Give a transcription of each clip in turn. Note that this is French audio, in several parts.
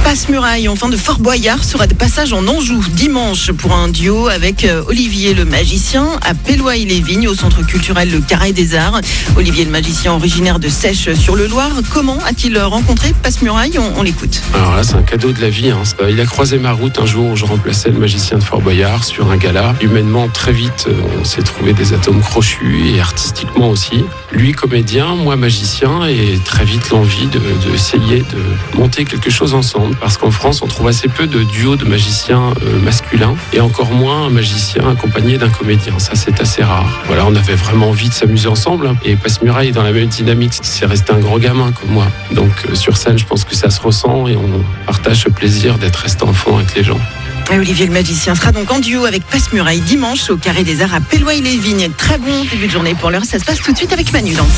Passe-Muraille, enfin de Fort Boyard, sera de passage en Anjou dimanche pour un duo avec Olivier le Magicien à Pelloy-les-Vignes au centre culturel Le Carré des Arts. Olivier le Magicien, originaire de Sèche-sur-le-Loir, comment a-t-il rencontré Passe-Muraille? On l'écoute. Alors là, c'est un cadeau de la vie. Il a croisé ma route un jour où je remplaçais le Magicien de Fort Boyard sur un gala. Humainement, très vite, on s'est trouvé des atomes crochus et artistiquement aussi. Lui, comédien, moi, magicien, et très vite l'envie d'essayer de monter quelque chose ensemble. Parce qu'en France, on trouve assez peu de duos de magiciens masculins et encore moins un magicien accompagné d'un comédien. Ça, c'est assez rare. Voilà, on avait vraiment envie de s'amuser ensemble. Et Passe-Muraille est dans la même dynamique. C'est resté un gros gamin comme moi. Donc, sur scène, je pense que ça se ressent et on partage ce plaisir d'être resté enfant avec les gens. Et Olivier le Magicien sera donc en duo avec Passe-Muraille dimanche au Carré des Arts à Pelloy-les-Vignes. Très bon début de journée pour l'heure. Ça se passe tout de suite avec Manu dans le 6-9.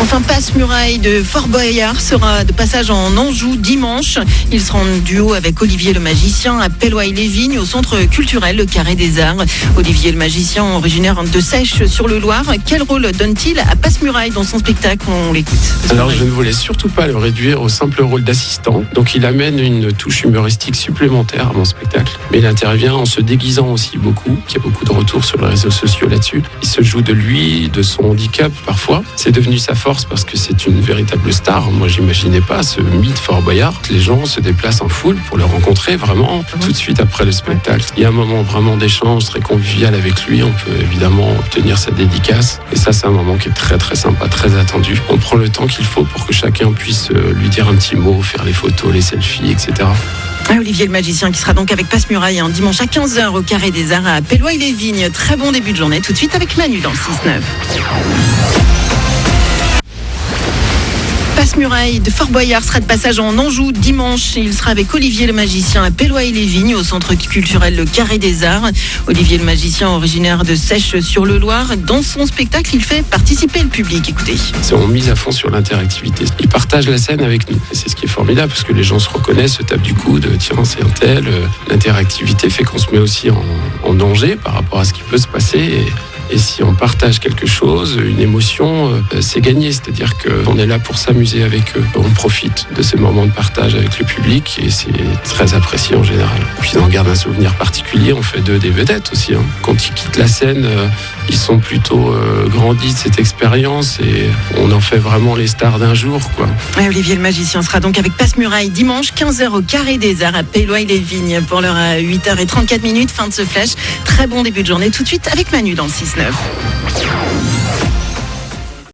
Enfin, Passe-Muraille de Fort Boyard sera de passage en Anjou dimanche. Il sera en duo avec Olivier le Magicien à Pelloy-les-Vignes au centre culturel Le Carré des Arts. Olivier le Magicien, originaire de Sèche-sur-le-Loir, quel rôle donne-t-il à Passe-Muraille dans son spectacle? On l'écoute. Alors, je ne voulais surtout pas le réduire au simple rôle d'assistant. Donc, il amène une touche humoristique supplémentaire à mon spectacle. Mais il intervient en se déguisant aussi beaucoup. Il y a beaucoup de retours sur les réseaux sociaux là-dessus. Il se joue de lui, de son handicap parfois. C'est devenu sa force parce que c'est une véritable star. Moi, j'imaginais pas ce mythe Fort Boyard. Les gens se déplacent en foule pour le rencontrer vraiment tout de suite après le spectacle. Il y a un moment vraiment d'échange très convivial avec lui. On peut évidemment obtenir sa dédicace. Et ça, c'est un moment qui est très très sympa, très attendu. On prend le temps qu'il faut pour que chacun puisse lui dire un petit mot, faire les photos, les selfies, etc. Olivier le Magicien qui sera donc avec Passe-Muraille un dimanche à 15h au Carré des Arts à Pelloy-les-Vignes. Très bon début de journée. Tout de suite avec Manu dans le 6-9. Passe-Muraille de Fort Boyard sera de passage en Anjou dimanche. Il sera avec Olivier le Magicien à Pelloy-les-Vignes au centre culturel Le Carré des Arts. Olivier le Magicien, originaire de Sèche-sur-le-Loir, dans son spectacle, il fait participer le public. Écoutez. On mise à fond sur l'interactivité. Il partage la scène avec nous. Et c'est ce qui est formidable parce que les gens se reconnaissent, se tapent du coude, tiens, c'est un tel. L'interactivité fait qu'on se met aussi en danger par rapport à ce qui peut se passer. Et si on partage quelque chose, une émotion, c'est gagné. C'est-à-dire qu'on est là pour s'amuser avec eux. On profite de ces moments de partage avec le public et c'est très apprécié en général. Puis on garde un souvenir particulier. On fait d'eux des vedettes aussi. Quand ils quittent la scène, ils sont plutôt grandis de cette expérience et on en fait vraiment les stars d'un jour, quoi. Et Olivier le Magicien sera donc avec Passe-Muraille dimanche 15h au Carré des Arts à Pelloy-les-Vignes. Pour l'heure à 8h34, fin de ce flash. Très bon début de journée tout de suite avec Manu dans le 6-9.